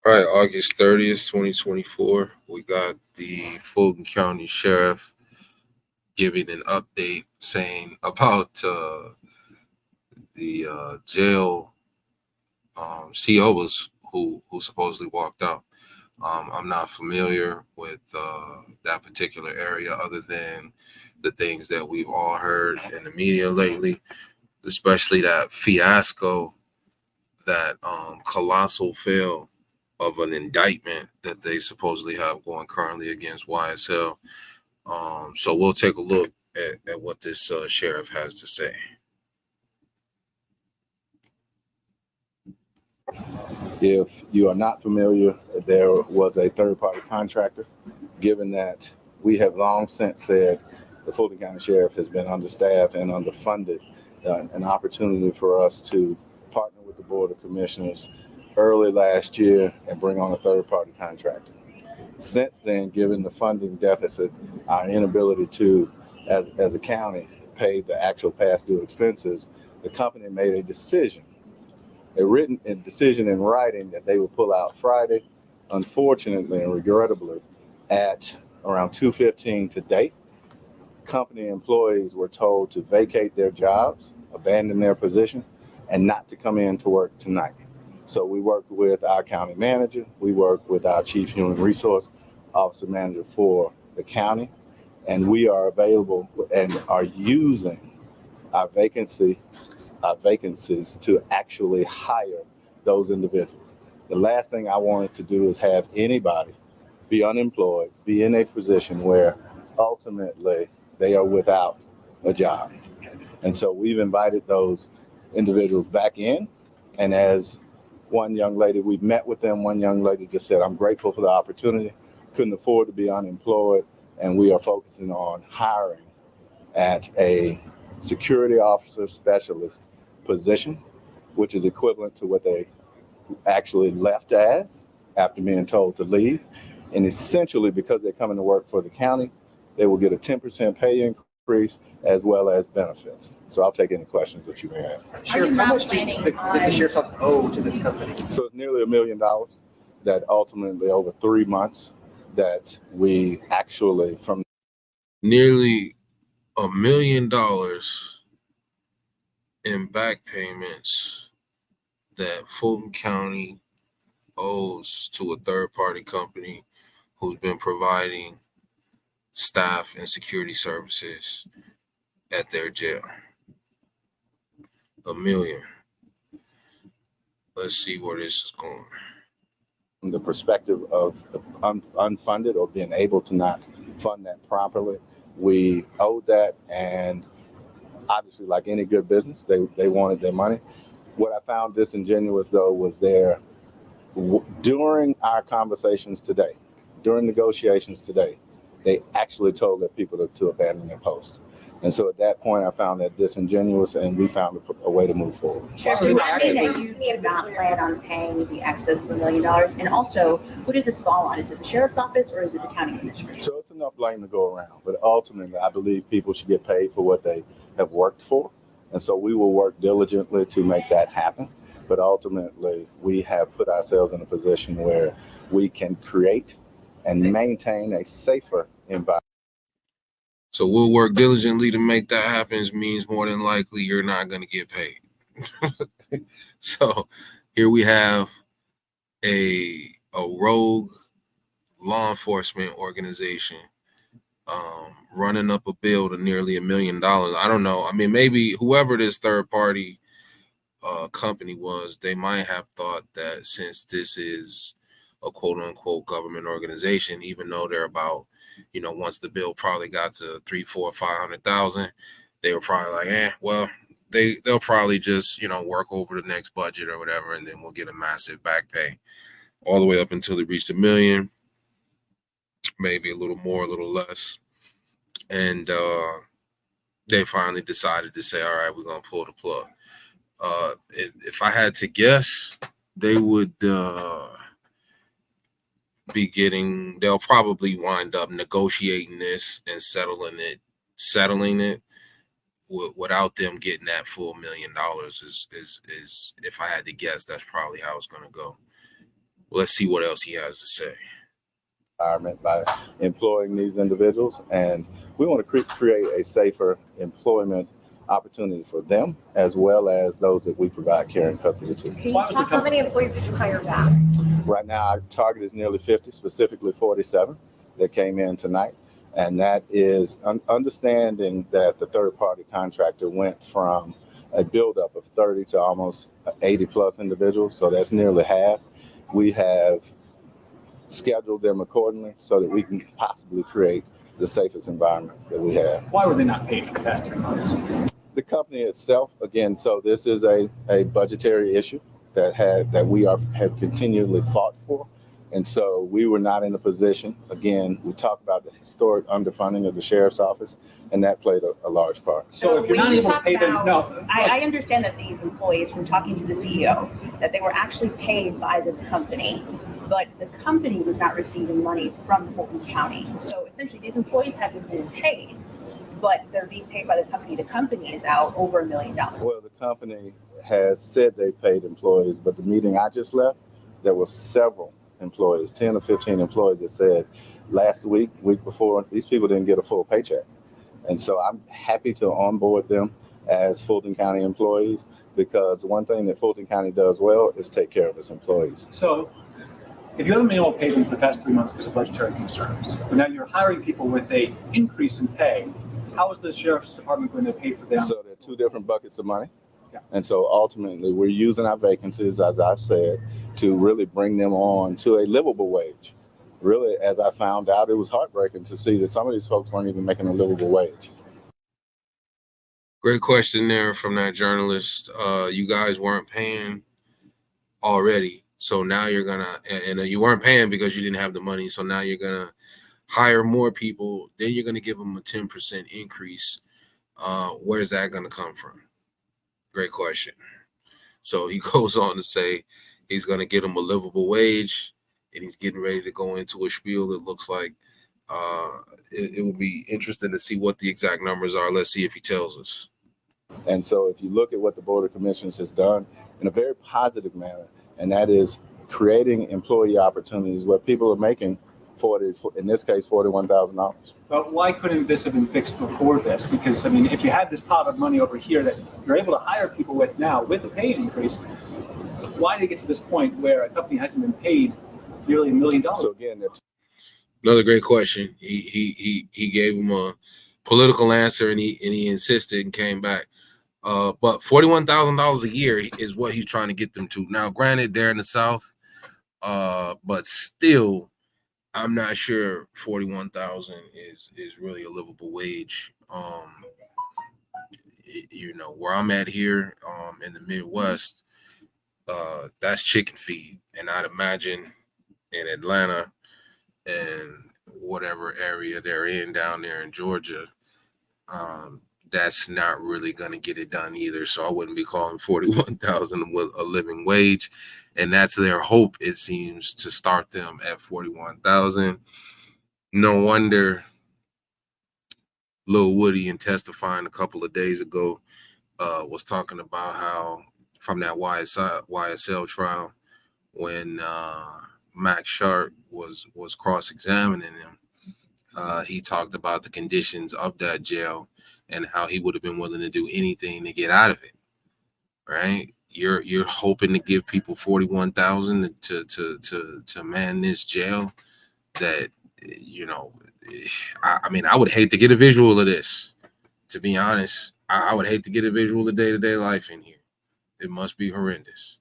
All right, August 30th, 2024. We got the Fulton County Sheriff giving an update saying about the jail COs who supposedly walked out. I'm not familiar with that particular area other than the things that we've all heard in the media lately, especially that fiasco, that colossal fail of an indictment that they supposedly have going currently against YSL. So we'll take a look at what this sheriff has to say. If you are not familiar, there was a third-party contractor. Given that we have long since said the Fulton County Sheriff has been understaffed and underfunded, an opportunity for us to partner with the Board of Commissioners early last year and bring on a third-party contractor. Since then, given the funding deficit, our inability to, as a county, pay the actual past due expenses, the company made a written decision in writing that they would pull out Friday. Unfortunately and regrettably, at around 2:15 today, company employees were told to vacate their jobs, abandon their position, and not to come in to work tonight. So we worked with our county manager, we worked with our chief human resource officer manager for the county, and we are available and are using our vacancies to actually hire those individuals. The last thing I wanted to do is have anybody be unemployed, be in a position where ultimately they are without a job. And so we've invited those individuals back in. And as one young lady, we met with them. One young lady just said, I'm grateful for the opportunity, couldn't afford to be unemployed. And we are focusing on hiring at a security officer specialist position, which is equivalent to what they actually left as after being told to leave. And essentially, because they're coming to work for the county, they will get a 10% pay increase as well as benefits. So I'll take any questions that you may have. Sheriff, how much did the sheriff's office owe to this company? So it's nearly $1 million that ultimately over 3 months that we actually from Nearly $1 million in back payments that Fulton County owes to a third party company who's been providing staff and security services at their jail. $1 million. Let's see where this is going. the perspective of unfunded or being able to not fund that properly, we owed that, and obviously, like any good business, they wanted their money. What I found disingenuous, though, was during our conversations today, during negotiations today, they actually told their people to abandon their post. And so at that point, I found that disingenuous, and we found a way to move forward. Sheriff, does that mean that you do not plan on paying the excess of $1 million? And also, who does this fall on? Is it the sheriff's office or is it the county commissioner? So it's enough blame to go around. But ultimately, I believe people should get paid for what they have worked for. And so we will work diligently to make that happen. But ultimately, we have put ourselves in a position where we can create and maintain a safer environment. So we'll work diligently to make that happen means more than likely you're not going to get paid. So here we have a rogue law enforcement organization running up a bill to nearly $1 million. I don't know. I mean, maybe whoever this third party company was, they might have thought that since this is a quote unquote government organization, even though they're about, once the bill probably got to 3, 4, 500,000, they were probably like, well, they'll probably just, work over the next budget or whatever, and then we'll get a massive back pay all the way up until they reached $1 million, maybe a little more, a little less. And they finally decided to say, all right, we're going to pull the plug. If I had to guess, they would they'll probably wind up negotiating this and settling it without them getting that full $1 million is if I had to guess, that's probably how it's going to go. Let's see what else he has to say. Environment by employing these individuals, and we want to create a safer employment opportunity for them as well as those that we provide care and custody to. Can you talk how many employees did you hire back? Right now, our target is nearly 50, specifically 47 that came in tonight. And that is understanding that the third-party contractor went from a buildup of 30 to almost 80 plus individuals. So that's nearly half. We have scheduled them accordingly so that we can possibly create the safest environment that we have. Why were they not paid for the past 3 months? The company itself, again, so this is a budgetary issue that we have continually fought for. And so we were not in a position, again, we talk about the historic underfunding of the sheriff's office, and that played a large part. So if you're when not you able to talk pay them, about- no. I understand that these employees, from talking to the CEO, that they were actually paid by this company, but the company was not receiving money from Fulton County. So essentially, these employees haven't been paid, but they're being paid by the company. The company is out over $1 million. Well, the company has said they paid employees, but the meeting I just left, there were several employees, 10 or 15 employees that said last week before, these people didn't get a full paycheck. And so I'm happy to onboard them as Fulton County employees, because one thing that Fulton County does well is take care of its employees. So if you haven't been able to pay them for the past 3 months because of budgetary concerns, but now you're hiring people with a increase in pay, how is the sheriff's department going to pay for them? So there are two different buckets of money. Yeah. And so ultimately we're using our vacancies, as I've said, to really bring them on to a livable wage. Really, as I found out, it was heartbreaking to see that some of these folks weren't even making a livable wage. Great question there from that journalist. You guys weren't paying already, so now you're gonna, and you weren't paying because you didn't have the money. So now you're gonna hire more people. Then you're gonna give them a 10% increase. Where's that gonna come from? Great question. So he goes on to say he's gonna get them a livable wage, and he's getting ready to go into a spiel that looks like it will be interesting to see what the exact numbers are. Let's see if he tells us. And so if you look at what the Board of Commissioners has done in a very positive manner, and that is creating employee opportunities where people are making in this case, $41,000. But why couldn't this have been fixed before this? Because, I mean, if you had this pot of money over here that you're able to hire people with now with the pay increase, why did it get to this point where a company hasn't been paid nearly $1 million? So again, that's Another great question. He gave him a political answer, and he insisted and came back. But $41,000 a year is what he's trying to get them to. Now, granted, they're in the South, but still, I'm not sure 41,000 is really a livable wage. You know, where I'm at here, in the Midwest, that's chicken feed, and I'd imagine in Atlanta and whatever area they're in down there in Georgia, that's not really going to get it done either. So I wouldn't be calling 41,000 a living wage, and that's their hope, it seems, to start them at 41,000. No wonder Lil Woody, in testifying a couple of days ago, was talking about how from that YSL trial, when Max Sharp was cross-examining him, he talked about the conditions of that jail and how he would have been willing to do anything to get out of it. Right? You're hoping to give people 41,000 to man this jail. That, you know, I mean, I would hate to get a visual of this. To be honest, I would hate to get a visual of day-to-day life in here. It must be horrendous.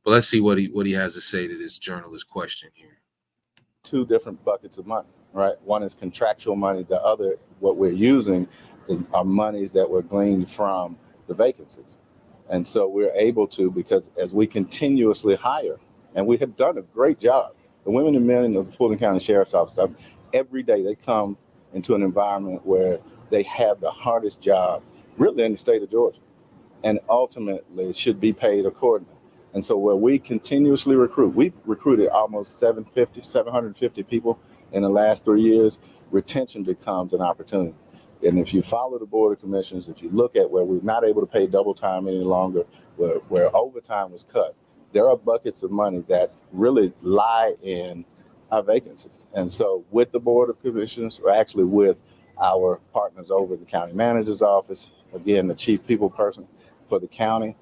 But let's see what he has to say to this journalist question here. two different buckets of money, right? One is contractual money. The other, what we're using, are monies that were gleaned from the vacancies. And so we're able to, because as we continuously hire, and we have done a great job, the women and men of the Fulton County Sheriff's Office, every day they come into an environment where they have the hardest job really in the state of Georgia, and ultimately should be paid accordingly. And so where we continuously recruit, we've recruited almost 750 people in the last 3 years, retention becomes an opportunity. And if you follow the Board of Commissioners, if you look at where we're not able to pay double time any longer, where overtime was cut, there are buckets of money that really lie in our vacancies. And so with the Board of Commissioners, or actually with our partners over at the county manager's office, again, the chief people person for the county,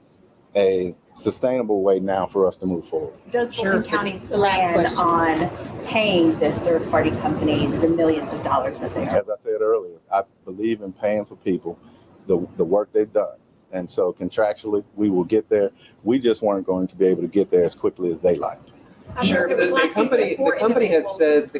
a sustainable way now for us to move forward. Does Fulton County The last plan question. on paying this third-party company the millions of dollars that they are? As I said earlier, I believe in paying for people the work they've done. And so contractually, we will get there. We just weren't going to be able to get there as quickly as they liked. Sure, but the company has said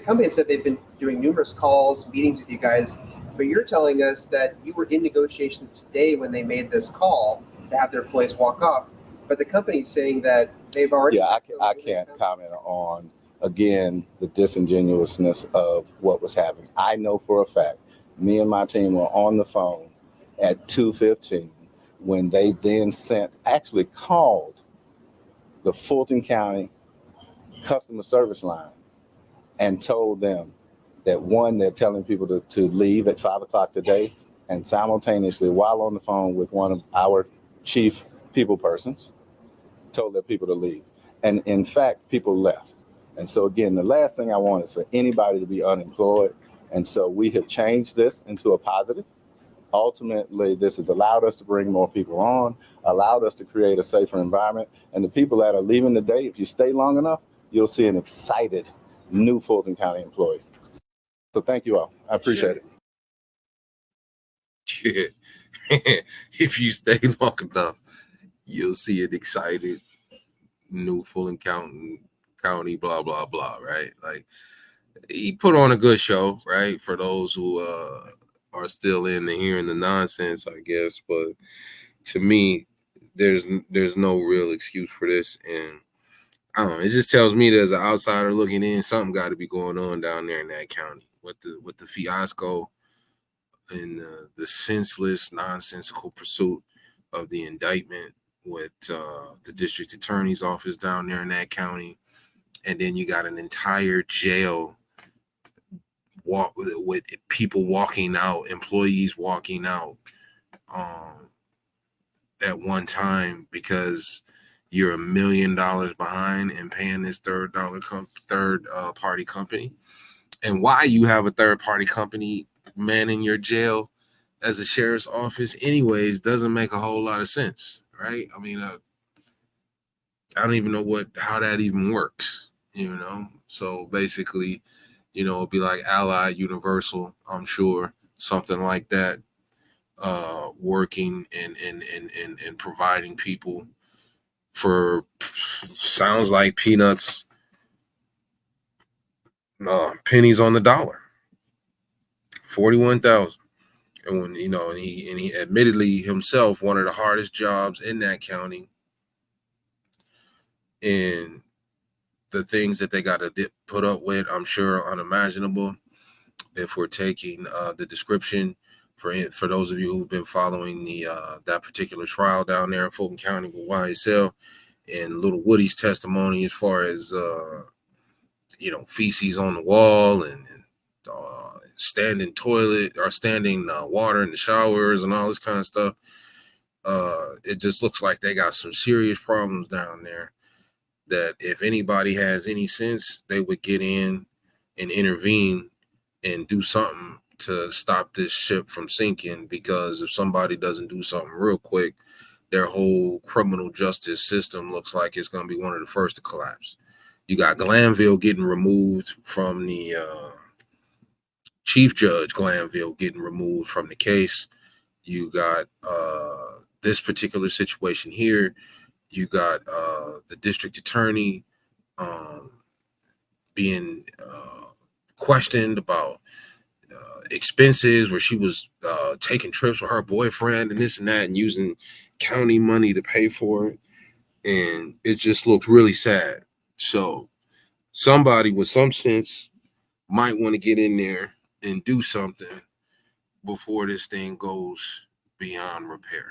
they've been doing numerous calls, meetings with you guys, but you're telling us that you were in negotiations today when they made this call to have their employees walk off. But the company's saying that they've already. Yeah, I can't comment on, again, the disingenuousness of what was happening. I know for a fact, me and my team were on the phone at 2:15 when they then actually called the Fulton County customer service line and told them that, one, they're telling people to leave at 5 o'clock today, and simultaneously, while on the phone with one of our chief people persons, told their people to leave. And in fact, people left. And so again, the last thing I want is for anybody to be unemployed. And so we have changed this into a positive. Ultimately, this has allowed us to bring more people on, allowed us to create a safer environment. And the people that are leaving today, if you stay long enough, you'll see an excited new Fulton County employee. So thank you all. I appreciate Yeah. If you stay long enough, you'll see an excited new Fulton County, blah, blah, blah, right? Like, he put on a good show, right? For those who are still in the hearing the nonsense, I guess. But to me, there's no real excuse for this. And I don't know, it just tells me that as an outsider looking in, something got to be going on down there in that county with the fiasco and the senseless, nonsensical pursuit of the indictment with the district attorney's office down there in that county. And then you got an entire jail with people walking out, employees walking out at one time because you're $1 million behind in paying this third party company. And why you have a third party company manning your jail as a sheriff's office anyways doesn't make a whole lot of sense, right? I mean, I don't even know how that even works, So basically, it'd be like Allied Universal, I'm sure, something like that, working and providing people for sounds like peanuts, pennies on the dollar, 41,000. And when and he admittedly himself one of the hardest jobs in that county, and the things that they got to put up with, I'm sure, are unimaginable. If we're taking the description for those of you who've been following that particular trial down there in Fulton County with YSL and Little Woody's testimony, as far as feces on the wall and standing toilet or standing water in the showers and all this kind of stuff, it just looks like they got some serious problems down there. That if anybody has any sense, they would get in and intervene and do something to stop this ship from sinking, because if somebody doesn't do something real quick, their whole criminal justice system looks like it's going to be one of the first to collapse. You got Glanville getting removed from the Chief Judge Glanville getting removed from the case. You got this particular situation here. You got the district attorney being questioned about expenses where she was taking trips with her boyfriend and this and that and using county money to pay for it. And it just looks really sad. So somebody with some sense might want to get in there and do something before this thing goes beyond repair.